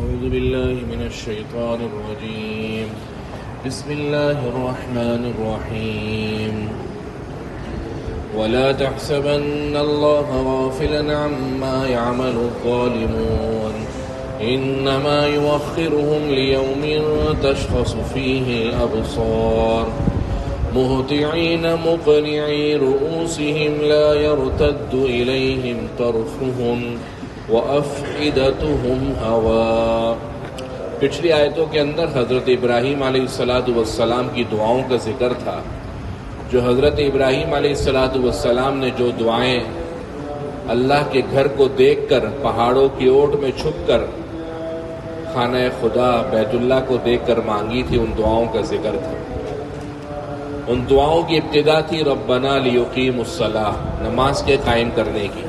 أعوذ بالله من الشيطان الرجيم بسم الله الرحمن الرحيم ولا تحسبن الله غافلا عما يعمل الظالمون إنما يؤخرهم ليوم تشخص فيه الأبصار مهطعين مقنعي رؤوسهم لا يرتد إليهم طرفهم وَأَفْئِدَتُهُمْ هَوَاءٌ۔ پچھلی آیتوں کے اندر حضرت ابراہیم علیہ السلام کی دعاؤں کا ذکر تھا، جو حضرت ابراہیم علیہ السلام نے جو دعائیں اللہ کے گھر کو دیکھ کر پہاڑوں کی اوٹ میں چھپ کر خانہ خدا بیت اللہ کو دیکھ کر مانگی تھی، ان دعاؤں کا ذکر تھا۔ ان دعاؤں کی ابتدا تھی ربنا لیقیموا الصلاۃ، نماز کے قائم کرنے کی،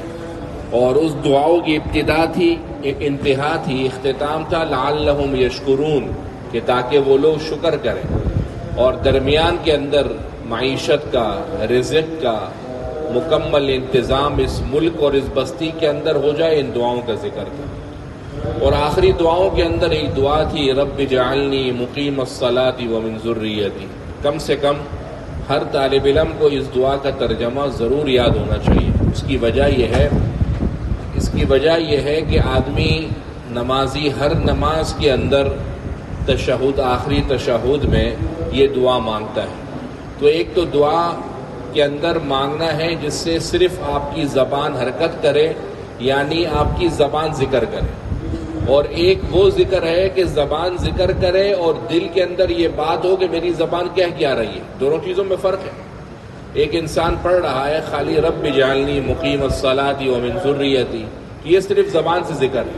اور اس دعاؤں کی ابتدا تھی، ایک انتہا تھی، اختتام تھا لعلہم یشکرون، کہ تاکہ وہ لوگ شکر کریں، اور درمیان کے اندر معیشت کا، رزق کا مکمل انتظام اس ملک اور اس بستی کے اندر ہو جائے، ان دعاؤں کا ذکر تھا۔ اور آخری دعاؤں کے اندر ایک دعا تھی رب اجعلنی مقیم الصلاۃ ومن ذریتی۔ کم سے کم ہر طالب علم کو اس دعا کا ترجمہ ضرور یاد ہونا چاہیے۔ اس کی وجہ یہ ہے کہ آدمی نمازی ہر نماز کے اندر تشہد، آخری تشہد میں یہ دعا مانگتا ہے۔ تو ایک تو دعا کے اندر مانگنا ہے جس سے صرف آپ کی زبان حرکت کرے، یعنی آپ کی زبان ذکر کرے، اور ایک وہ ذکر ہے کہ زبان ذکر کرے اور دل کے اندر یہ بات ہو کہ میری زبان کیا رہی ہے۔ دونوں چیزوں میں فرق ہے۔ ایک انسان پڑھ رہا ہے خالی رب اجعلنی مقیم الصلاۃ ومن ذریتی، یہ صرف زبان سے ذکر ہے۔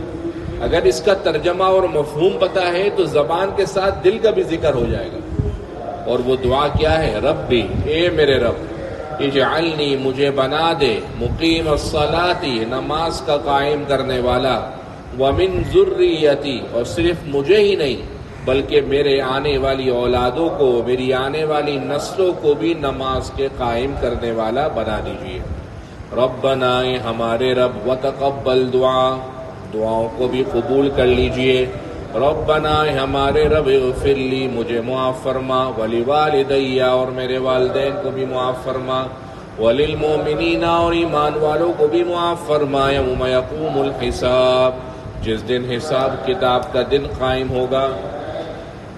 اگر اس کا ترجمہ اور مفہوم پتہ ہے تو زبان کے ساتھ دل کا بھی ذکر ہو جائے گا۔ اور وہ دعا کیا ہے؟ ربی، اے میرے رب، اجعلنی، مجھے بنا دے، مقیم الصلاۃ، نماز کا قائم کرنے والا، ومن ذریتی، اور صرف مجھے ہی نہیں بلکہ میرے آنے والی اولادوں کو، میری آنے والی نسلوں کو بھی نماز کے قائم کرنے والا بنا دیجیے۔ ربنا، ہمارے رب، وتقبل دعا، دعاؤں کو بھی قبول کر لیجئے۔ ربنا، ہمارے رب، اغفر لی، مجھے معاف فرما، ولوالدی، اور میرے والدین کو بھی معاف فرما، وللمؤمنین، اور ایمان والوں کو بھی معاف فرما، یوم یقوم الحساب، جس دن حساب کتاب کا دن قائم ہوگا۔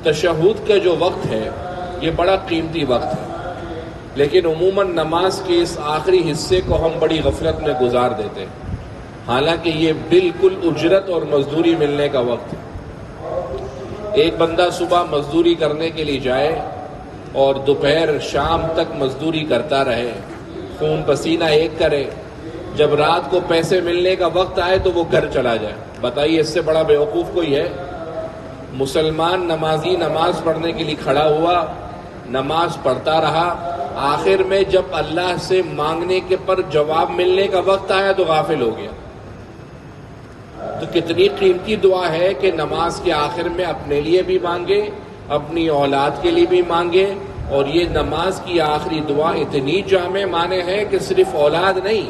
تشہد کا جو وقت ہے یہ بڑا قیمتی وقت ہے، لیکن عموماً نماز کے اس آخری حصے کو ہم بڑی غفلت میں گزار دیتے ہیں، حالانکہ یہ بالکل اجرت اور مزدوری ملنے کا وقت ہے۔ ایک بندہ صبح مزدوری کرنے کے لیے جائے اور دوپہر شام تک مزدوری کرتا رہے، خون پسینہ ایک کرے، جب رات کو پیسے ملنے کا وقت آئے تو وہ گھر چلا جائے۔ بتائیے اس سے بڑا بیوقوف کوئی ہے؟ مسلمان نمازی نماز پڑھنے کے لیے کھڑا ہوا، نماز پڑھتا رہا، آخر میں جب اللہ سے مانگنے کے پر جواب ملنے کا وقت آیا تو غافل ہو گیا۔ تو کتنی قیمتی دعا ہے کہ نماز کے آخر میں اپنے لیے بھی مانگے، اپنی اولاد کے لیے بھی مانگے، اور یہ نماز کی آخری دعا اتنی جامع معنی ہے کہ صرف اولاد نہیں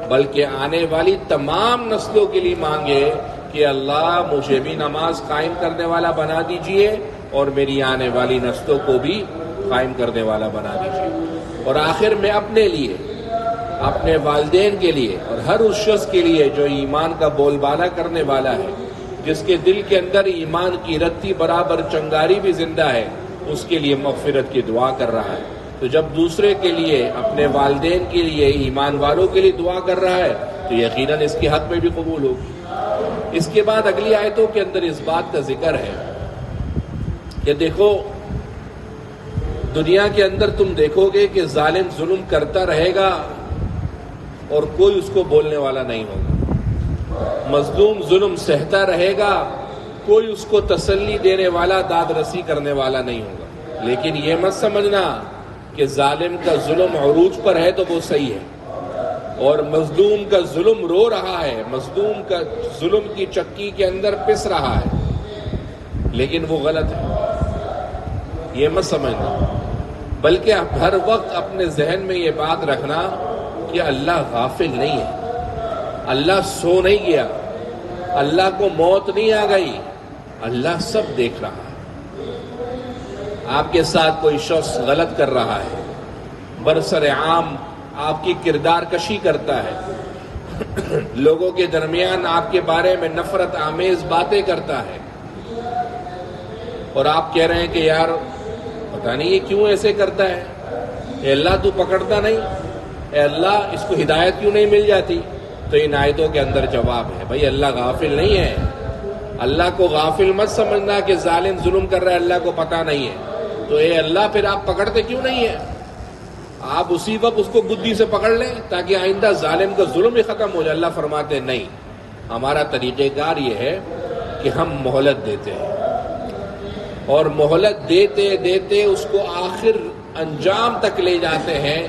بلکہ آنے والی تمام نسلوں کے لیے مانگے کہ اللہ مجھے بھی نماز قائم کرنے والا بنا دیجئے اور میری آنے والی نسلوں کو بھی قائم کرنے والا بنا دیجئے۔ اور آخر میں اپنے لیے، اپنے والدین کے لیے، اور ہر اس شخص کے لیے جو ایمان کا بول بالا کرنے والا ہے، جس کے دل کے اندر ایمان کی رتی برابر چنگاری بھی زندہ ہے، اس کے لیے مغفرت کی دعا کر رہا ہے۔ تو جب دوسرے کے لیے، اپنے والدین کے لیے، ایمان والوں کے لیے دعا کر رہا ہے تو یقیناً اس کے حق میں بھی قبول ہوگی۔ اس کے بعد اگلی آیتوں کے اندر اس بات کا ذکر ہے کہ دیکھو، دنیا کے اندر تم دیکھو گے کہ ظالم ظلم کرتا رہے گا اور کوئی اس کو بولنے والا نہیں ہوگا، مظلوم ظلم سہتا رہے گا، کوئی اس کو تسلی دینے والا، داد رسی کرنے والا نہیں ہوگا۔ لیکن یہ مت سمجھنا کہ ظالم کا ظلم عروج پر ہے تو وہ صحیح ہے، اور مظلوم کا ظلم رو رہا ہے، مظلوم کا ظلم کی چکی کے اندر پس رہا ہے، لیکن وہ غلط ہے، یہ مت سمجھنا۔ بلکہ ہر وقت اپنے ذہن میں یہ بات رکھنا کہ اللہ غافل نہیں ہے، اللہ سو نہیں گیا، اللہ کو موت نہیں آ گئی، اللہ سب دیکھ رہا ہے. آپ کے ساتھ کوئی شخص غلط کر رہا ہے، برسر عام آپ کی کردار کشی کرتا ہے، لوگوں کے درمیان آپ کے بارے میں نفرت آمیز باتیں کرتا ہے، اور آپ کہہ رہے ہیں کہ یار پتہ نہیں یہ کیوں ایسے کرتا ہے، اے اللہ تو پکڑتا نہیں، اے اللہ اس کو ہدایت کیوں نہیں مل جاتی؟ تو ان آیتوں کے اندر جواب ہے، بھائی اللہ غافل نہیں ہے. اللہ کو غافل مت سمجھنا کہ ظالم ظلم کر رہا ہے اللہ کو پتہ نہیں ہے. تو اے اللہ پھر آپ پکڑتے کیوں نہیں ہیں؟ آپ اسی وقت اس کو گدی سے پکڑ لیں تاکہ آئندہ ظالم کا ظلم ہی ختم ہو جائے. اللہ فرماتے نہیں، ہمارا طریقہ کار یہ ہے کہ ہم مہلت دیتے ہیں، اور مہلت دیتے دیتے اس کو آخر انجام تک لے جاتے ہیں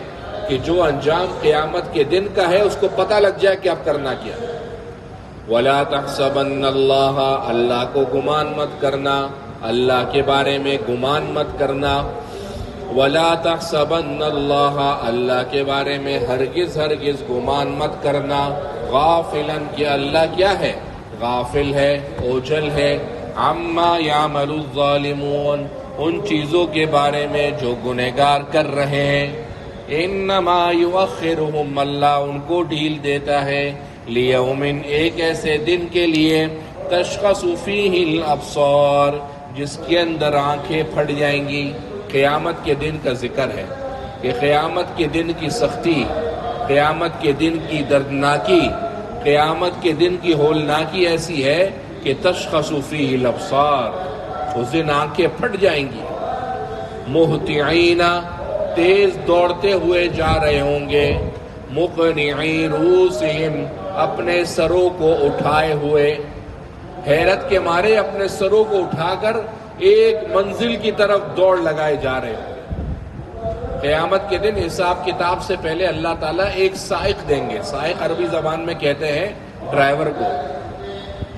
کہ جو انجام قیامت کے دن کا ہے اس کو پتہ لگ جائے کہ اب کرنا کیا. وَلَا تَحْسَبَنَّ اللَّهَ، اللہ کو گمان مت کرنا، اللہ کے بارے میں گمان مت کرنا. وَلَا تَحْسَبَنَّ اللَّهَ، اللہ کے بارے میں ہرگز ہرگز گمان مت کرنا. غافلاً، کہ اللہ کیا ہے؟ غافل ہے، اوجھل ہے. عَمَّا يَعْمَلُ الظَّالِمُونَ، ان چیزوں کے بارے میں جو گنہگار کر رہے ہیں. انما یؤخرہم، اللہ ان کو ڈھیل دیتا ہے. لیوم، ایک ایسے دن کے لیے. تشخص فیہ الابصار، جس کے اندر آنکھیں پھٹ جائیں گی. قیامت کے دن کا ذکر ہے کہ قیامت کے دن کی سختی، قیامت کے دن کی دردناکی، قیامت کے دن کی ہولناکی ایسی ہے کہ تشخص فیہ الابصار، اس دن آنکھیں پھٹ جائیں گی. مہطعین، تیز دوڑتے ہوئے جا رہے ہوں گے. مقنعی رؤوسہم، اپنے سروں کو اٹھائے ہوئے، حیرت کے مارے اپنے سروں کو اٹھا کر ایک منزل کی طرف دوڑ لگائے جا رہے ہوں. قیامت کے دن حساب کتاب سے پہلے اللہ تعالیٰ ایک سائق دیں گے. سائق عربی زبان میں کہتے ہیں ڈرائیور کو.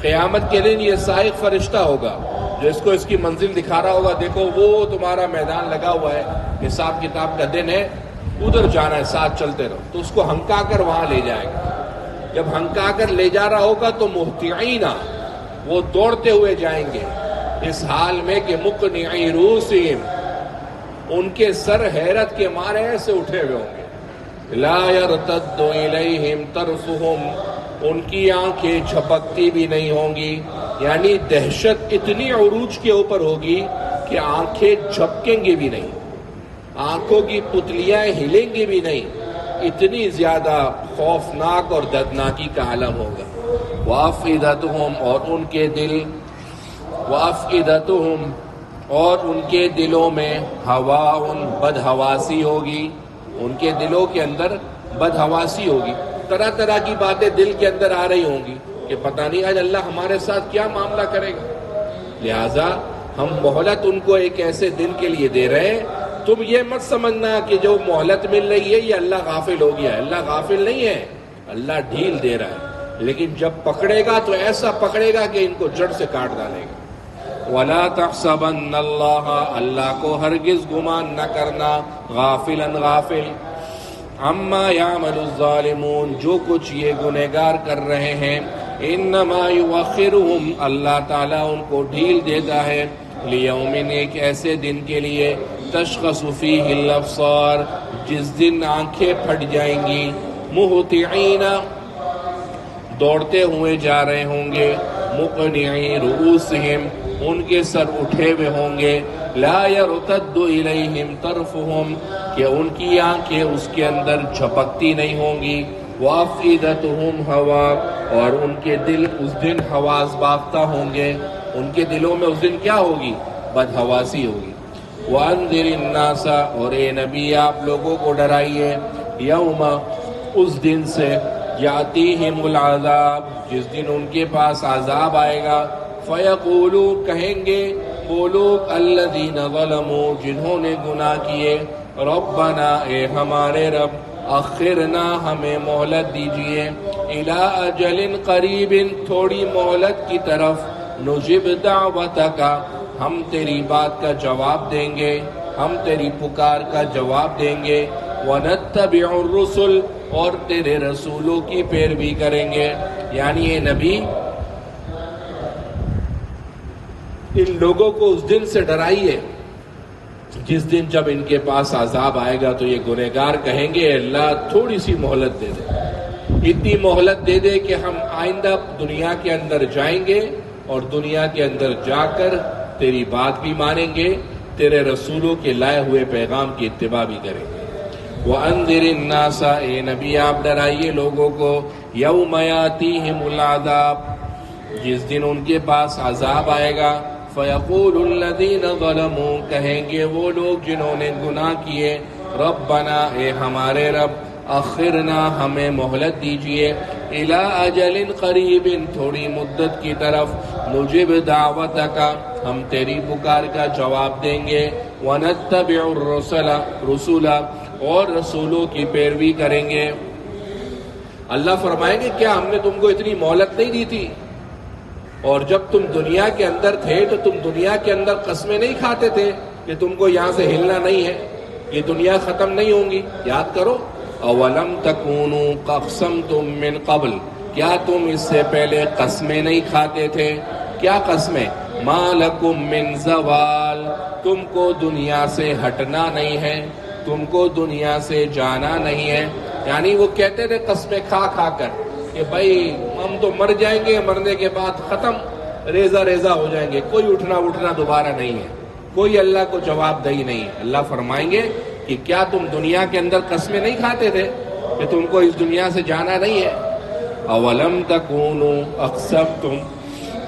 قیامت کے دن یہ سائق فرشتہ ہوگا جو اس کو اس کی منزل دکھا رہا ہوگا. دیکھو وہ تمہارا میدان لگا ہوا ہے، حساب کتاب کا دن ہے، ادھر جانا ہے، ساتھ چلتے رہو. تو اس کو ہنکا کر وہاں لے جائے گا. جب ہنکا کر لے جا رہا ہوگا تو مہطعین، وہ دوڑتے ہوئے جائیں گے اس حال میں کہ مقنعی رؤوسہم، ان کے سر حیرت کے مارے سے اٹھے ہوئے ہوں گے. لا یرتد الیہم طرفہم، ان کی آنکھیں جھپکتی بھی نہیں ہوں گی. یعنی دہشت اتنی عروج کے اوپر ہوگی کہ آنکھیں جھپکیں گی بھی نہیں، آنکھوں کی پتلیاں ہلیں گی بھی نہیں. اتنی زیادہ خوفناک اور دردناکی کا عالم ہوگا. وافئدتہم، اور ان کے دل، وافئدتہم، اور ان کے دلوں میں ہواء، بدحواسی ہوگی. ان کے دلوں کے اندر بدحواسی ہوگی، طرح طرح کی باتیں دل کے اندر آ رہی ہوں گی کہ پتہ نہیں آج اللہ ہمارے ساتھ کیا معاملہ کرے گا. لہٰذا ہم مہلت ان کو ایک ایسے دن کے لیے دے رہے ہیں. تم یہ مت سمجھنا کہ جو مہلت مل رہی ہے یہ اللہ غافل ہو گیا ہے. اللہ غافل نہیں ہے، اللہ ڈھیل دے رہا ہے، لیکن جب پکڑے گا تو ایسا پکڑے گا کہ ان کو جڑ سے کاٹ ڈالے گا. وَلَا تَحْسَبَنَّ اللَّهَ، اللہ کو ہرگز گمان نہ کرنا، غافلاً غافل. عَمَّا يَعْمَلُ الظَّالِمُونَ، جو کچھ یہ گنہگار کر رہے ہیں. انما یؤخرہم، اللہ تعالیٰ ان کو ڈھیل دیتا ہے. لیوم، ایک ایسے دن کے لیے. تشخص فیہ الابصار، جس دن آنکھیں پھٹ جائیں گی. مہطعین، دوڑتے ہوئے جا رہے ہوں گے. مقنعی رؤوسہم، ان کے سر اٹھے ہوئے ہوں گے. لا یرتد الیہم طرفہم، کہ ان کی آنکھیں اس کے اندر جھپکتی نہیں ہوں گی. وافئدتہم ہواء، اور ان کے دل اس دن حواس باختہ ہوں گے. ان کے دلوں میں اس دن کیا ہوگی؟ بدحواسی ہوگی. وَأَنذِرِ النَّاسَ، اور اے نبی آپ لوگوں کو ڈرائیے. یوم، اس دن سے. یاتیہم العذاب، جس دن ان کے پاس عذاب آئے گا. فَيَقُولُوا، کہیں گے وہ لوگ، الَّذِينَ ظَلَمُوا، جنہوں نے گناہ کیے. رَبَّنَا، اے ہمارے رب. اخرنا، ہمیں مہلت دیجئے. اِلَىٰ أَجَلٍ قَرِيبٍ، تھوڑی مہلت کی طرف. نُجِبْ دَعْوَتَكَ، ہم تیری بات کا جواب دیں گے، ہم تیری پکار کا جواب دیں گے. وَنَتَّبِعُ الرُّسُلَ، اور تیرے رسولوں کی پیروی کریں گے. یعنی اے نبی ان لوگوں کو اس دن سے ڈرائیے جس دن جب ان کے پاس عذاب آئے گا تو یہ گنہگار کہیں گے اللہ تھوڑی سی مہلت دے دے، اتنی مہلت دے دے کہ ہم آئندہ دنیا کے اندر جائیں گے اور دنیا کے اندر جا کر تیری بات بھی مانیں گے، تیرے رسولوں کے لائے ہوئے پیغام کی اتباع بھی کریں گے۔ وَأَنذِرِ النَّاسَ، اے نبی آپ ڈرائیے لوگوں کو، يَوْمَ يَأْتِيهِمُ الْعَذَابُ، جس دن ان کے پاس عذاب آئے گا، فَيَقُولُ الَّذِينَ ظَلَمُوا، کہیں گے وہ لوگ جنہوں نے گناہ کیے، رَبَّنَا، اے ہمارے رب، اخرنا، ہمیں مہلت دیجئے، الی اجل قریب، تھوڑی مدت کی طرف، نجب دعوتک، ہم تیری پکار کا جواب دیں گے، ونتبع الرسل، اور رسولوں کی پیروی کریں گے۔ اللہ فرمائیں گے کیا ہم نے تم کو اتنی مہلت نہیں دی تھی؟ اور جب تم دنیا کے اندر تھے تو تم دنیا کے اندر قسمیں نہیں کھاتے تھے کہ تم کو یہاں سے ہلنا نہیں ہے، یہ دنیا ختم نہیں ہوں گی؟ یاد کرو، اولم تکونوا اقسمتم من قبل، کیا تم اس سے پہلے قسمیں نہیں کھاتے تھے؟ کیا قسمیں؟ ما لکم من زوال، تم کو دنیا سے ہٹنا نہیں ہے، تم کو دنیا سے جانا نہیں ہے۔ یعنی وہ کہتے تھے قسمیں کھا کھا کر کہ بھائی ہم تو مر جائیں گے، مرنے کے بعد ختم، ریزہ ریزہ ہو جائیں گے، کوئی اٹھنا دوبارہ نہیں ہے، کوئی اللہ کو جواب دہی نہیں ہے۔ اللہ فرمائیں گے کہ کیا تم دنیا کے اندر قسمیں نہیں کھاتے تھے کہ تم کو اس دنیا سے جانا نہیں ہے؟ اولم تکونوا اقسمتم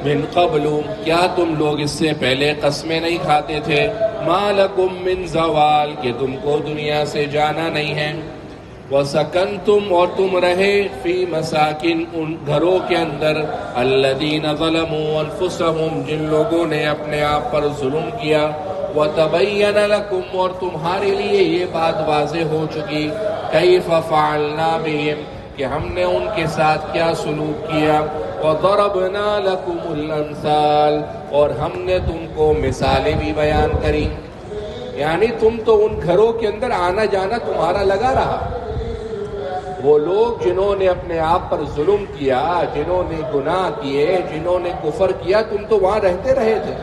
من قبل، کیا تم لوگ اس سے پہلے قسمیں نہیں کھاتے تھے؟ ما لکم من زوال، کہ تم کو دنیا سے جانا نہیں ہے۔ وسکنتم، اور تم رہے، فی مساکن، ان گھروں کے اندر، الذین ظلموا انفسہم، جن لوگوں نے اپنے آپ پر ظلم کیا، وتبین لکم، اور تمہارے لیے یہ بات واضح ہو چکی، کیف فعلنا بہم، کہ ہم نے ان کے ساتھ کیا سلوک کیا، وضربنا لکم الامثال، اور ہم نے تم کو مثالیں بھی بیان کری۔ یعنی تم تو ان گھروں کے اندر آنا جانا تمہارا لگا رہا، وہ لوگ جنہوں نے اپنے آپ پر ظلم کیا، جنہوں نے گناہ کیے، جنہوں نے کفر کیا، تم تو وہاں رہتے رہے تھے،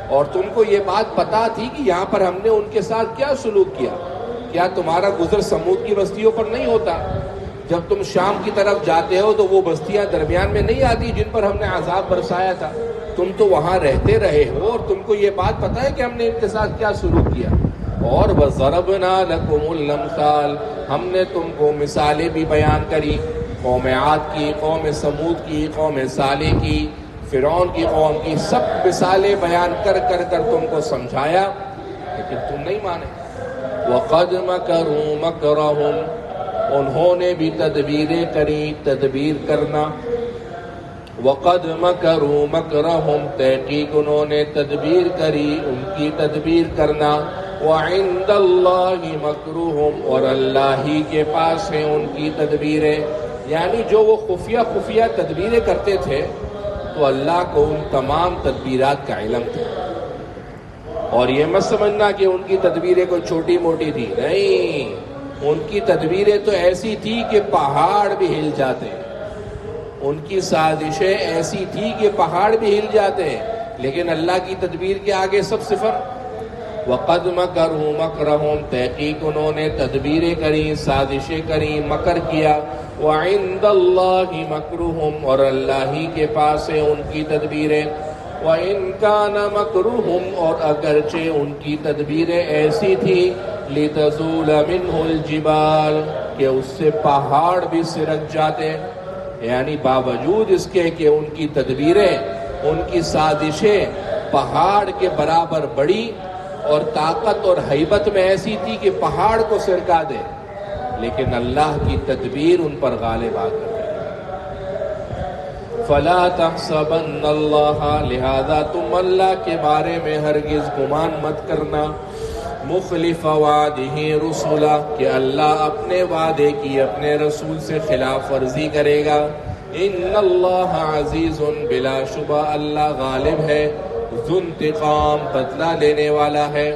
اور تم کو یہ بات پتا تھی کہ یہاں پر ہم نے ان کے ساتھ کیا سلوک کیا۔ کیا تمہارا گزر سمود کی بستیوں پر نہیں ہوتا؟ جب تم شام کی طرف جاتے ہو تو وہ بستیاں درمیان میں نہیں آتی جن پر ہم نے عذاب برسایا تھا؟ تم تو وہاں رہتے رہے ہو، اور تم کو یہ بات پتا ہے کہ ہم نے ان کے ساتھ کیا سلوک کیا۔ اور وَضَرَبْنَا لَكُمُ الْأَمْثَالَ، ہم نے تم کو مثالیں بھی بیان کری، قوم عاد کی، قوم سمود کی، قوم صالح کی، فرعون کی قوم کی، سب مثالیں بیان کر کر تم کو سمجھایا، لیکن تم نہیں مانے۔ وَقَدْ مَكَرُوا مَكْرَهُمْ، انہوں نے بھی تدبیریں کری، تدبیر کرنا۔ وَقَدْ مَكَرُوا مَكْرَهُمْ، تحقیق انہوں نے تدبیر کری، ان کی تدبیر کرنا۔ وَعِندَ اللَّهِ مَكْرُهُمْ، اور اللہ ہی کے پاس ہیں ان کی تدبیریں۔ یعنی جو وہ خفیہ تدبیریں کرتے تھے تو اللہ کو ان تمام تدبیرات کا علم تھا، اور یہ مت سمجھنا کہ ان کی تدبیریں کوئی چھوٹی موٹی تھی، نہیں، ان کی تدبیریں تو ایسی تھی کہ پہاڑ بھی ہل جاتے ہیں، ان کی سازشیں ایسی تھی کہ پہاڑ بھی ہل جاتے ہیں، لیکن اللہ کی تدبیر کے آگے سب صفر۔ وَقَدْ مَكَرُوا مَكْرَهُمْ، تحقیق انہوں نے تدبیریں کری، سازشیں کری، مکر کیا۔ وَعِندَ اللَّهِ مَكْرُهُمْ، اور اللہ ہی کے پاس ہے ان کی تدبیریں۔ وَإِنْ كَانَ مَكْرُهُمْ، اور اگرچہ ان کی تدبیریں ایسی تھی، لِتَزُولَ مِنْهُ الْجِبَالُ، کہ اس سے پہاڑ بھی سرک جاتے، یعنی باوجود اس کے کہ ان کی تدبیریں، ان کی سازشیں پہاڑ کے برابر بڑی اور طاقت اور ہیبت میں ایسی تھی کہ پہاڑ کو سرکا دے، لیکن اللہ کی تدبیر ان پر غالب آ کر فَلَا تَحْسَبَنَّ اللَّهَ، لہذا تم اللہ کے بارے میں ہرگز گمان مت کرنا، مخلف وعدہ رسولہ، کہ اللہ اپنے وعدے کی اپنے رسول سے خلاف ورزی کرے گا۔ ان اللہ عزیز، بلا شبہ اللہ غالب ہے، ذو انتقام، بدلہ لینے والا ہے۔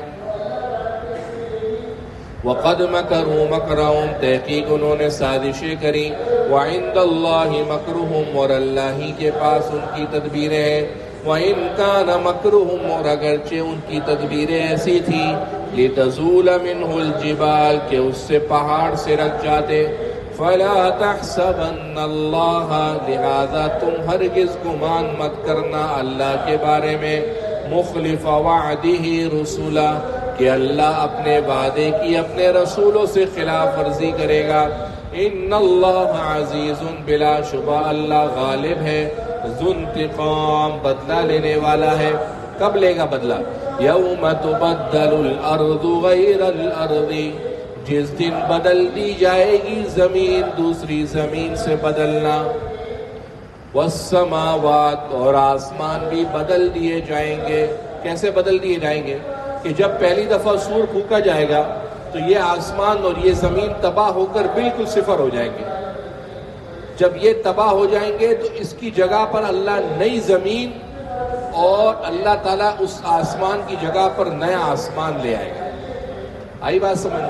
وَقَدْ مَكَرُوا مَكْرَهُمْ، تحقیق انہوں نے سازشیں کری۔ وَعِندَ اللَّهِ مَكْرُهُمْ، اور اللہ ہی کے پاس ان کی تدبیریں ہیں۔ وَإِنْ كَانَ مَكْرُهُمْ، اور اگرچہ ان کی تدبیریں ایسی تھیں، لِتَزُولَ مِنْهُ الْجِبَالُ، کہ اس سے پہاڑ سے رک جاتے، فَلَا تَحْسَبَنَّ اللَّهَ، لہذا تم ہرگز گمان مت کرنا اللہ کے بارے میں، مخلف وعدہ رسولا، کہ اللہ اپنے وعدے کی اپنے رسولوں سے خلاف ورزی کرے گا۔ ان اللہ عزیز، بلا شبہ اللہ غالب ہے، ذو انتقام، بدلہ لینے والا ہے۔ کب لے گا بدلہ؟ یوم تبدل الارض غیر الارض، جس دن بدل دی جائے گی زمین دوسری زمین سے بدلنا، والسماوات، اور آسمان بھی بدل دیے جائیں گے۔ کیسے بدل دیے جائیں گے؟ کہ جب پہلی دفعہ سور پھونکا جائے گا تو یہ آسمان اور یہ زمین تباہ ہو کر بالکل صفر ہو جائیں گے۔ جب یہ تباہ ہو جائیں گے تو اس کی جگہ پر اللہ نئی زمین اور اللہ تعالیٰ اس آسمان کی جگہ پر نیا آسمان لے آئے گا۔ آئی بات سمجھ؟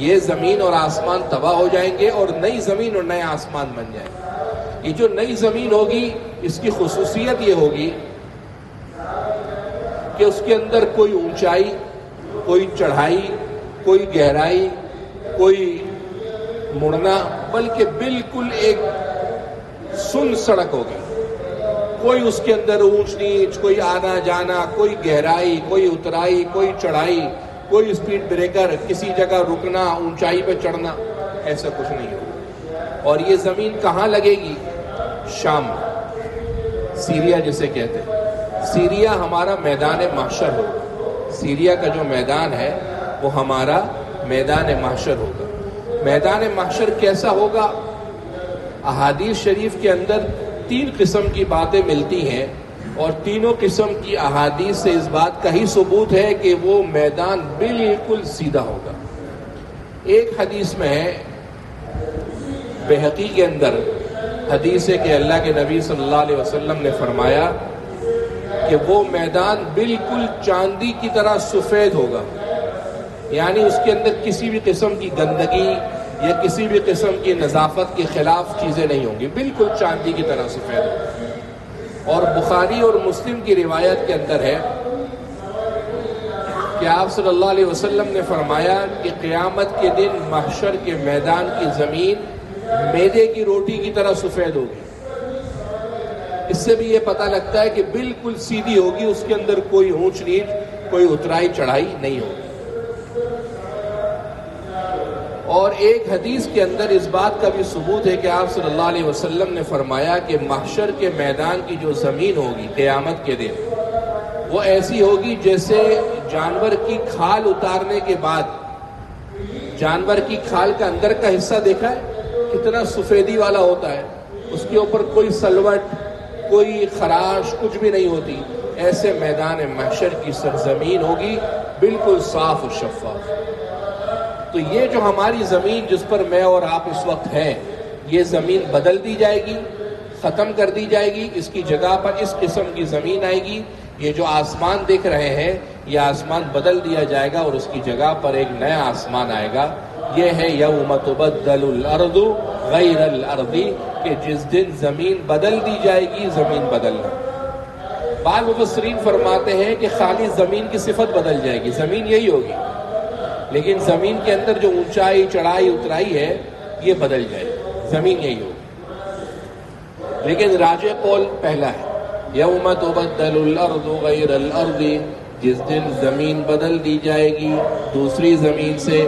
یہ زمین اور آسمان تباہ ہو جائیں گے اور نئی زمین اور نیا آسمان بن جائے گا۔ یہ جو نئی زمین ہوگی اس کی خصوصیت یہ ہوگی کہ اس کے اندر کوئی اونچائی، کوئی چڑھائی، کوئی گہرائی، کوئی مڑنا، بلکہ بالکل ایک سن سڑک ہوگی۔ کوئی اس کے اندر اونچ نیچ، کوئی آنا جانا، کوئی گہرائی، کوئی اترائی، کوئی چڑھائی، کوئی اسپیڈ بریکر، کسی جگہ رکنا، اونچائی پہ چڑھنا، ایسا کچھ نہیں ہوگا۔ اور یہ زمین کہاں لگے گی؟ شام میں، سیریا جسے کہتے ہیں۔ سیریا ہمارا میدان محشر ہوگا۔ سیریا کا جو میدان ہے وہ ہمارا میدان محشر ہوگا۔ میدان محشر کیسا ہوگا؟ احادیث شریف کے اندر 3 قسم کی باتیں ملتی ہیں، اور تینوں قسم کی احادیث سے اس بات کا ہی ثبوت ہے کہ وہ میدان بالکل سیدھا ہوگا۔ ایک حدیث میں ہے، بہقی کے اندر حدیث ہے کہ اللہ کے نبی صلی اللہ علیہ وسلم نے فرمایا کہ وہ میدان بالکل چاندی کی طرح سفید ہوگا، یعنی اس کے اندر کسی بھی قسم کی گندگی یا کسی بھی قسم کی نظافت کے خلاف چیزیں نہیں ہوں گی، بالکل چاندی کی طرح سفید ہوگا۔ اور بخاری اور مسلم کی روایت کے اندر ہے کہ آپ صلی اللہ علیہ وسلم نے فرمایا کہ قیامت کے دن محشر کے میدان کی زمین میدے کی روٹی کی طرح سفید ہوگی۔ اس سے بھی یہ پتہ لگتا ہے کہ بالکل سیدھی ہوگی، اس کے اندر کوئی اونچ نیچ، کوئی اترائی چڑھائی نہیں ہوگی۔ اور ایک حدیث کے اندر اس بات کا بھی ثبوت ہے کہ آپ صلی اللہ علیہ وسلم نے فرمایا کہ محشر کے میدان کی جو زمین ہوگی قیامت کے دن، وہ ایسی ہوگی جیسے جانور کی کھال اتارنے کے بعد، جانور کی کھال کا اندر کا حصہ دیکھا ہے کتنا سفیدی والا ہوتا ہے، اس کے اوپر کوئی سلوٹ، کوئی خراش، کچھ بھی نہیں ہوتی۔ ایسے میدان محشر کی سرزمین ہوگی، بالکل صاف اور شفاف۔ تو یہ جو ہماری زمین جس پر میں اور آپ اس وقت ہیں، یہ زمین بدل دی جائے گی، ختم کر دی جائے گی، اس کی جگہ پر اس قسم کی زمین آئے گی۔ یہ جو آسمان دیکھ رہے ہیں، یہ آسمان بدل دیا جائے گا اور اس کی جگہ پر ایک نیا آسمان آئے گا۔ یہ ہے یوم تبدل الارض غیر الارض، کہ جس دن زمین بدل دی جائے گی، زمین بدلنا۔ بعض مفسرین فرماتے ہیں کہ خالی زمین کی صفت بدل جائے گی، زمین یہی ہوگی، لیکن زمین کے اندر جو اونچائی، چڑھائی، اترائی ہے، یہ بدل جائے گی، زمین یہی ہوگی۔ لیکن راجح قول پہلا ہے، یوم تبدل الارض غیر الارض، جس دن زمین بدل دی جائے گی دوسری زمین سے،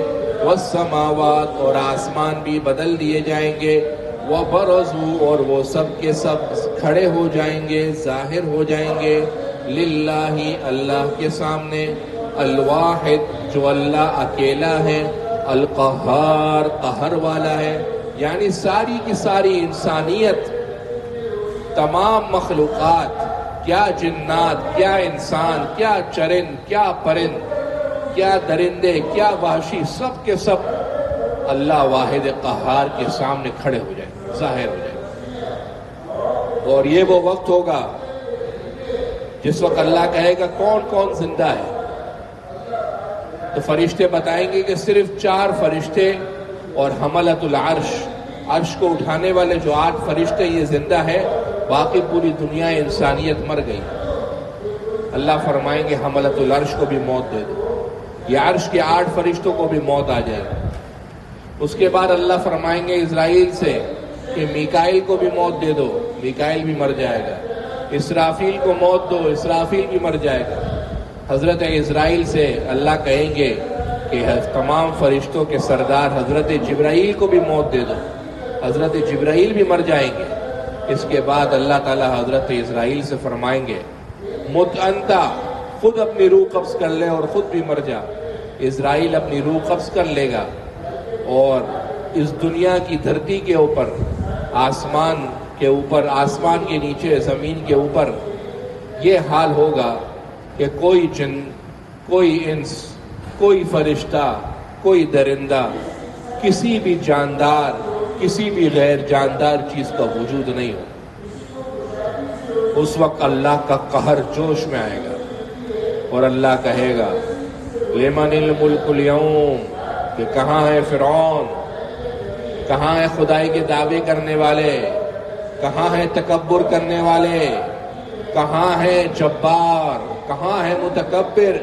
والسماوات، اور آسمان بھی بدل دیے جائیں گے، وبرزوا، اور وہ سب کے سب کھڑے ہو جائیں گے، ظاہر ہو جائیں گے، للہ، اللہ کے سامنے، الواحد، جو اللہ اکیلا ہے، القہار، قہر والا ہے، یعنی ساری کی ساری انسانیت، تمام مخلوقات، کیا جنات، کیا انسان، کیا چرند، کیا پرند، کیا درندے، کیا وحشی، سب کے سب اللہ واحد قہار کے سامنے کھڑے ہو جائیں، ظاہر ہو جائیں۔ اور یہ وہ وقت ہوگا جس وقت اللہ کہے گا کون کون زندہ ہے، تو فرشتے بتائیں گے کہ صرف 4 فرشتے اور حملۃ العرش، عرش کو اٹھانے والے جو 8 فرشتے، یہ زندہ ہے، باقی پوری دنیا انسانیت مر گئی۔ اللہ فرمائیں گے حملۃ العرش کو بھی موت دے دو، یہ عرش کے 8 فرشتوں کو بھی موت آ جائے گی۔ اس کے بعد اللہ فرمائیں گے اسرائیل سے کہ میکائیل کو بھی موت دے دو، میکائیل بھی مر جائے گا۔ اسرافیل کو موت دو، اسرافیل بھی مر جائے گا۔ حضرت اسرائیل سے اللہ کہیں گے کہ تمام فرشتوں کے سردار حضرت جبرائیل کو بھی موت دے دو، حضرت جبرائیل بھی مر جائیں گے۔ اس کے بعد اللہ تعالیٰ حضرت اسرائیل سے فرمائیں گے مت انت، خود اپنی روح قبض کر لے اور خود بھی مر جا۔ اسرائیل اپنی روح قبض کر لے گا اور اس دنیا کی دھرتی کے اوپر، آسمان کے اوپر، آسمان کے نیچے، زمین کے اوپر یہ حال ہوگا کہ کوئی جن، کوئی انس، کوئی فرشتہ، کوئی درندہ، کسی بھی جاندار، کسی بھی غیر جاندار چیز کا وجود نہیں ہو۔ اس وقت اللہ کا قہر جوش میں آئے گا اور اللہ کہے گا لمن الملک اليوم، کہ کہاں ہے فرعون، کہاں ہے خدائی کے دعوے کرنے والے، کہاں ہے تکبر کرنے والے، کہاں ہے جبار، کہاں ہے متکبر؟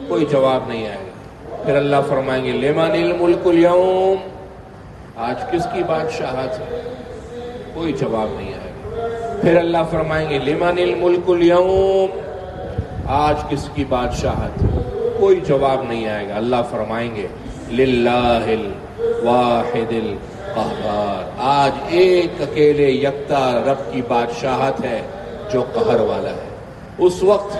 کوئی جواب نہیں آئے گا۔ پھر اللہ فرمائیں گے لمن الملک اليوم، آج کس کی بادشاہت ہے؟ کوئی جواب نہیں آئے گا۔ پھر اللہ فرمائیں گے لمن الملک اليوم، آج کس کی بادشاہت ہے؟ کوئی جواب نہیں آئے گا۔ اللہ فرمائیں گے للہ الواحد القہار، آج ایک اکیلے یکتا رب کی بادشاہت ہے جو قہر والا ہے۔ اس وقت،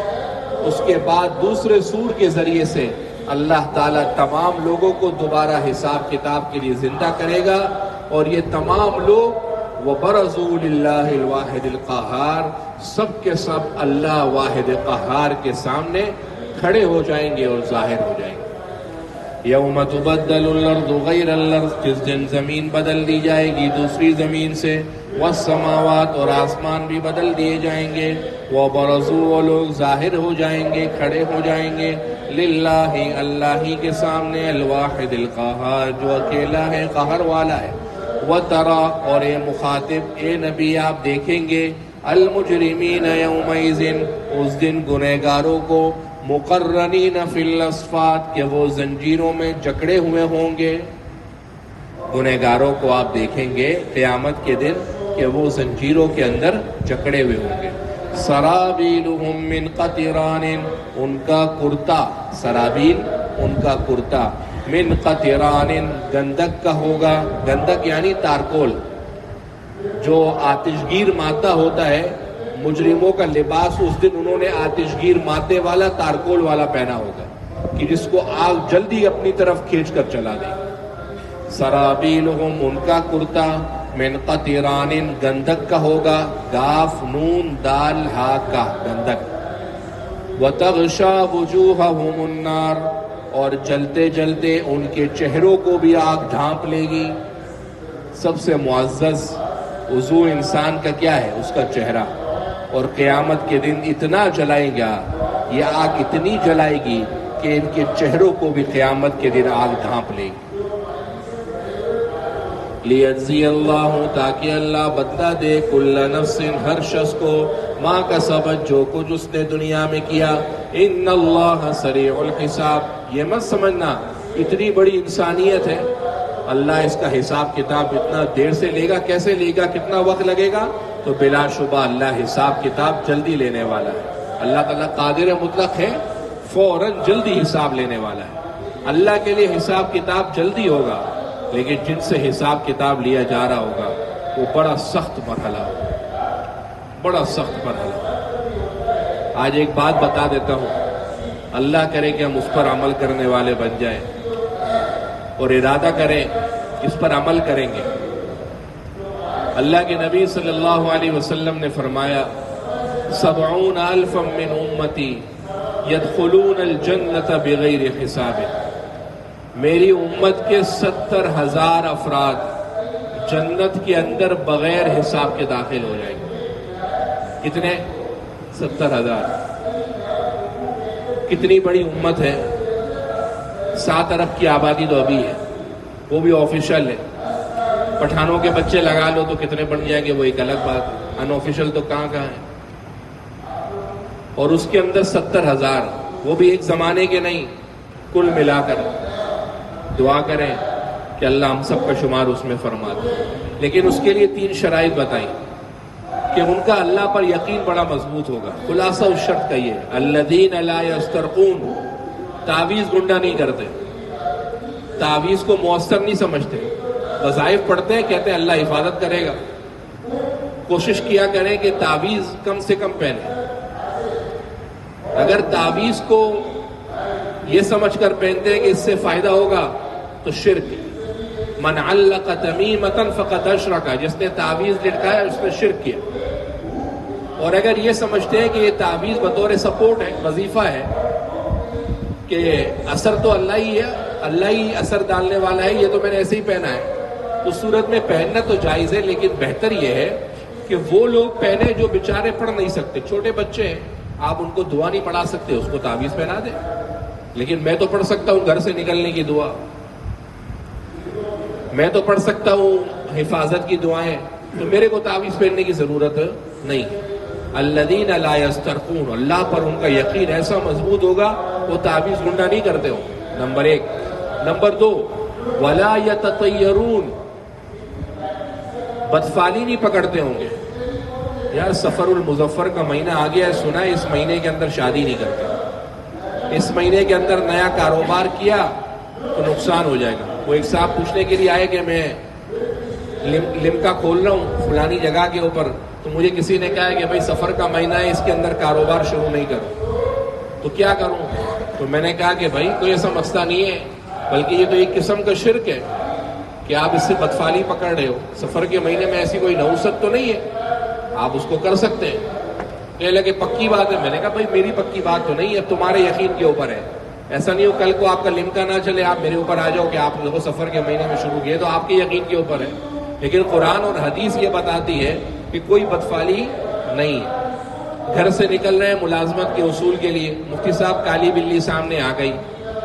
اس کے بعد دوسرے سور کے ذریعے سے اللہ تعالیٰ تمام لوگوں کو دوبارہ حساب کتاب کے لیے زندہ کرے گا، اور یہ تمام لوگ وَبَرَزُوا لِلَّهِ الْوَاحِدِ الْقَهَّارِ، سب کے سب اللہ واحد قہار کے سامنے کھڑے ہو جائیں گے اور ظاہر ہو جائیں گے۔ یوم تبدل الارض غیر الارض، جس دن زمین بدل دی جائے گی دوسری زمین سے، والسماوات، اور آسمان بھی بدل دیے جائیں گے، وبرزوا، وہ لوگ ظاہر ہو جائیں گے، کھڑے ہو جائیں گے، للہ، اللہ ہی کے سامنے، الواحد القہار، جو اکیلا ہے، قہر والا ہے۔ وترى، اور اے مخاطب، اے نبی، آپ دیکھیں گے المجرمین یومئذ، اس دن گنہگاروں کو، مقرنین فی الاصفاد، کہ وہ زنجیروں میں جکڑے ہوئے ہوں گے۔ گنہگاروں کو آپ دیکھیں گے قیامت کے دن کہ وہ زنجیروں کے اندر جکڑے ہوئے ہوں گے۔ سرابیلہم من قطران، ان کا کرتا، سرابیل ان کا کرتا، من قطران، گندک کا ہوگا، گندک یعنی تارکول، جو آتشگیر مادہ ہوتا ہے، مجرموں کا لباس اس دن انہوں نے آتشگیر مادے والا، تارکول والا پہنا ہوگا کہ جس کو آگ جلدی اپنی طرف کھینچ کر چلا دے۔ سرابیلہم، ان کا کرتا، من قطران، گندک کا ہوگا، قاف نون دال ہا کا، گندک۔ وتغشا وجوہہم النار، اور جلتے جلتے ان کے چہروں کو بھی آگ ڈھانپ لے گی۔ سب سے معزز عضو انسان کا کیا ہے؟ اس کا چہرہ، اور قیامت کے دن اتنا جلائے گا، یہ آگ اتنی جلائے گی کہ ان کے چہروں کو بھی قیامت کے دن آگ ڈھانپ لے گی۔ لیجزی اللہ، تاکہ اللہ بدلہ دے، کل نفس، ہر شخص کو، ما کسبت، جو کچھ اس نے دنیا میں کیا، ان اللہ سریع الحساب، یہ مت سمجھنا اتنی بڑی انسانیت ہے، اللہ اس کا حساب کتاب اتنا دیر سے لے گا، کیسے لے گا، کتنا وقت لگے گا؟ تو بلا شبہ اللہ حساب کتاب جلدی لینے والا ہے۔ اللہ تعالیٰ قادر مطلق ہے، فوراً جلدی حساب لینے والا ہے۔ اللہ کے لیے حساب کتاب جلدی ہوگا، لیکن جن سے حساب کتاب لیا جا رہا ہوگا وہ بڑا سخت مرحلہ ہوگا، بڑا سخت مرحلہ۔ آج ایک بات بتا دیتا ہوں، اللہ کرے کہ ہم اس پر عمل کرنے والے بن جائیں اور ارادہ کریں اس پر عمل کریں گے۔ اللہ کے نبی صلی اللہ علیہ وسلم نے فرمایا 70,000 من امتی يدخلون الجنة بغیر حساب، میری امت کے 70,000 افراد جنت کے اندر بغیر حساب کے داخل ہو جائیں گے۔ کتنے؟ 70,000۔ کتنی بڑی امت ہے، 7 ارب کی آبادی تو ابھی ہے، وہ بھی آفیشل ہے۔ پٹھانوں کے بچے لگا لو تو کتنے بن جائیں گے وہ ایک الگ بات ہے، ان آفیشل تو کہاں ہے۔ اور اس کے اندر 70,000، وہ بھی ایک زمانے کے نہیں، کل ملا کر دعا کریں کہ اللہ ہم سب کا شمار اس میں فرما دے. لیکن اس کے لیے 3 شرائط بتائیں کہ ان کا اللہ پر یقین بڑا مضبوط ہوگا. خلاصہ اس شرط کا یہ ہے، الذین لا یسترقون، تعویذ گنڈا نہیں کرتے، تعویذ کو مؤثر نہیں سمجھتے، وظائف پڑھتے ہیں، کہتے ہیں اللہ حفاظت کرے گا. کوشش کیا کریں کہ تعویذ کم سے کم پہنیں. اگر تعویذ کو یہ سمجھ کر پہنتے ہیں کہ اس سے فائدہ ہوگا تو شرک. من علق تمیمۃ فقد اشرک، جس نے تعویذ لٹکایا اس نے شرک کیا. اور اگر یہ سمجھتے ہیں کہ یہ تعویذ بطور سپورٹ ہے، وظیفہ ہے، کہ اثر تو اللہ ہی ہے، اللہ ہی اثر ڈالنے والا ہے، یہ تو میں نے ایسے ہی پہنا ہے، تو صورت میں پہننا تو جائز ہے. لیکن بہتر یہ ہے کہ وہ لوگ پہنے جو بیچارے پڑھ نہیں سکتے. چھوٹے بچے ہیں، آپ ان کو دعا نہیں پڑھا سکتے، اس کو تعویذ پہنا دیں. لیکن میں تو پڑھ سکتا ہوں گھر سے نکلنے کی دعا، میں تو پڑھ سکتا ہوں حفاظت کی دعائیں، تو میرے کو تعویذ پہننے کی ضرورت نہیں. الذین لا یسترقون، اللہ پر ان کا یقین ایسا مضبوط ہوگا وہ تعویذ گنڈا نہیں کرتے ہوں. نمبر 1. نمبر 2، ولا یتطیرون، بدفالی نہیں پکڑتے ہوں گے. یار سفر المظفر کا مہینہ آ گیا ہے، سنا ہے اس مہینے کے اندر شادی نہیں کرتے، اس مہینے کے اندر نیا کاروبار کیا تو نقصان ہو جائے گا. وہ ایک صاحب پوچھنے کے لیے آئے کہ میں لمکا کھول رہا ہوں فلانی جگہ کے اوپر، تو مجھے کسی نے کہا ہے کہ بھائی سفر کا مہینہ ہے، اس کے اندر کاروبار شروع نہیں کروں، تو کیا کروں؟ تو میں نے کہا کہ بھائی کوئی ایسا مسئلہ نہیں ہے، بلکہ یہ تو ایک قسم کا شرک ہے کہ آپ اس سے بدفالی پکڑ رہے ہو. سفر کے مہینے میں ایسی کوئی نحوست تو نہیں ہے، آپ اس کو کر سکتے ہیں. کہنے لگے پکی بات ہے. میں نے کہا بھائی میری پکی بات تو نہیں ہے، تمہارے یقین کے اوپر ہے. ایسا نہیں ہو کل کو آپ کا لمکا نہ چلے، آپ میرے اوپر آ جاؤ کہ آپ لوگوں سفر کے مہینے میں شروع کیے، تو آپ کے یقین کے اوپر ہے. لیکن قرآن اور حدیث یہ بتاتی ہے کہ کوئی بدفالی نہیں ہے. گھر سے نکل رہے ہیں ملازمت کے اصول کے لیے، مفتی صاحب کالی بلی سامنے آ گئی.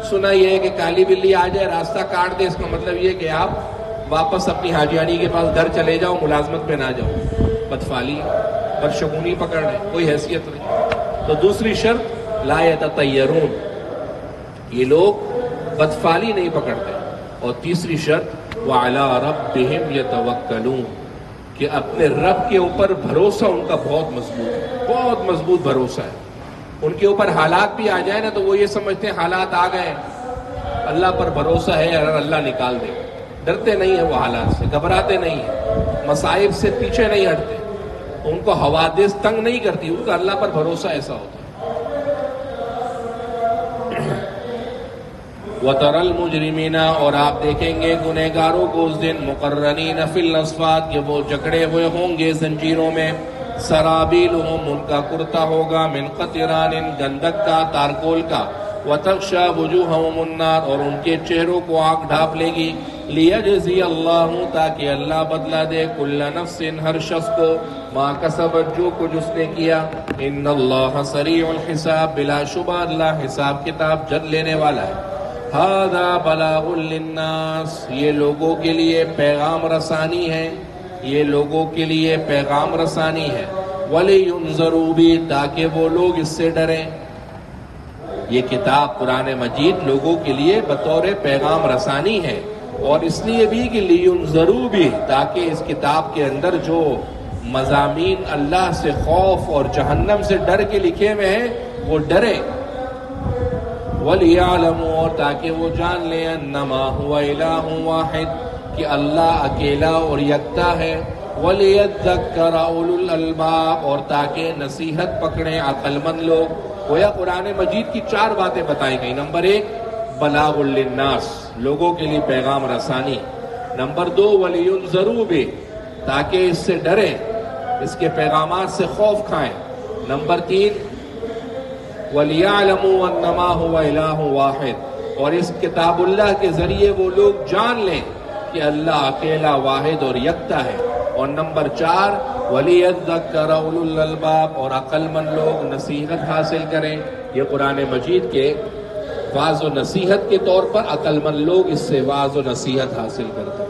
سنا یہ ہے کہ کالی بلی آ جائے راستہ کاٹ دے، اس کا مطلب یہ کہ آپ واپس اپنی حاجیانی کے پاس گھر چلے جاؤ، ملازمت پہ نہ جاؤ. بدفالی، بدشگونی پکڑنے، کوئی حیثیت نہیں. تو دوسری شرط لا یتطیرون، یہ لوگ بدفالی نہیں پکڑتے. اور تیسری شرط وعلی ربہم یتوکلون، کہ اپنے رب کے اوپر بھروسہ ان کا بہت مضبوط ہے، بہت مضبوط بھروسہ ہے. ان کے اوپر حالات بھی آ جائے نا تو وہ یہ سمجھتے ہیں حالات آ گئے، اللہ پر بھروسہ ہے اور اللہ نکال دے. ڈرتے نہیں ہیں وہ حالات سے، گھبراتے نہیں ہیں، مصائب سے پیچھے نہیں ہٹتے، ان کو حوادث تنگ نہیں کرتی، ان کا اللہ پر بھروسہ ایسا ہوتا ہے. وَتَرَى الْمُجْرِمِينَ، اور آپ دیکھیں گے گنہگاروں کو اس دن مقرنین فی الاصفاد، کہ وہ جکڑے ہوئے ہوں گے زنجیروں میں. سرابیلہم، ان کا کرتا ہوگا، من قطران، گندک کا، تارکول کا. وَتَغْشَى وُجُوهَهُمُ النَّارُ، اور ان کے چہروں کو آگ ڈھانپ لے گی. لِيَجْزِيَ اللَّهُ، تاکہ اللہ بدلہ دے، كُلَّ نَفْسٍ، ہر شخص کو، مَا كَسَبَتْ، جو کچھ اس نے کیا. إِنَّ اللَّهَ سَرِيعُ الْحِسَابِ، بلا شبہ اللہ حساب کتاب جلد لینے والا ہے. هَذَا بَلَاغٌ لِلنَّاسِ، یہ لوگوں کے لیے پیغام رسانی ہے، یہ لوگوں کے لیے پیغام رسانی ہے. وَلِيُنذَرُوا بِهِ، تاکہ وہ لوگ اس سے ڈریں. یہ کتاب قرآن مجید لوگوں کے لیے بطور پیغام رسانی ہے، اور اس لیے بھی کہ لِيُنذَرُوا بِهِ، تاکہ اس کتاب کے اندر جو مضامین اللہ سے خوف اور جہنم سے ڈر کے لکھے ہوئے ہیں وہ ڈرے. وَلِيَعْلَمُوا، اور تاکہ وہ جان لیں، أَنَّمَا هُوَ إِلَٰهٌ وَاحِدٌ، کہ اللہ اکیلا اور یکتا ہے. وَلِيَذَّكَّرَ أُولُو الْأَلْبَابِ، اور تاکہ نصیحت پکڑیں عقل مند لوگ. گویا قرآن مجید کی 4 باتیں بتائی گئی. نمبر 1 بلاغ للناس، لوگوں کے لیے پیغام رسانی. نمبر 2 وَلِيُنذَرُوا بِهِ، تاکہ اس سے ڈریں، اس کے پیغامات سے خوف کھائیں. نمبر 3 وَلِيَعْلَمُوا أَنَّمَا هُوَ إِلَٰهٌ وَاحِدٌ، اور اس کتاب اللہ کے ذریعے وہ لوگ جان لیں کہ اللہ اکیلا، واحد اور یکتا ہے. اور نمبر 4 وَلِيَذَّكَّرَ أُولُو الْأَلْبَابِ، اور عقل مند لوگ نصیحت حاصل کریں. یہ قرآن مجید کے واعظ و نصیحت کے طور پر عقل مند لوگ اس سے واعظ و نصیحت حاصل کرتے ہیں.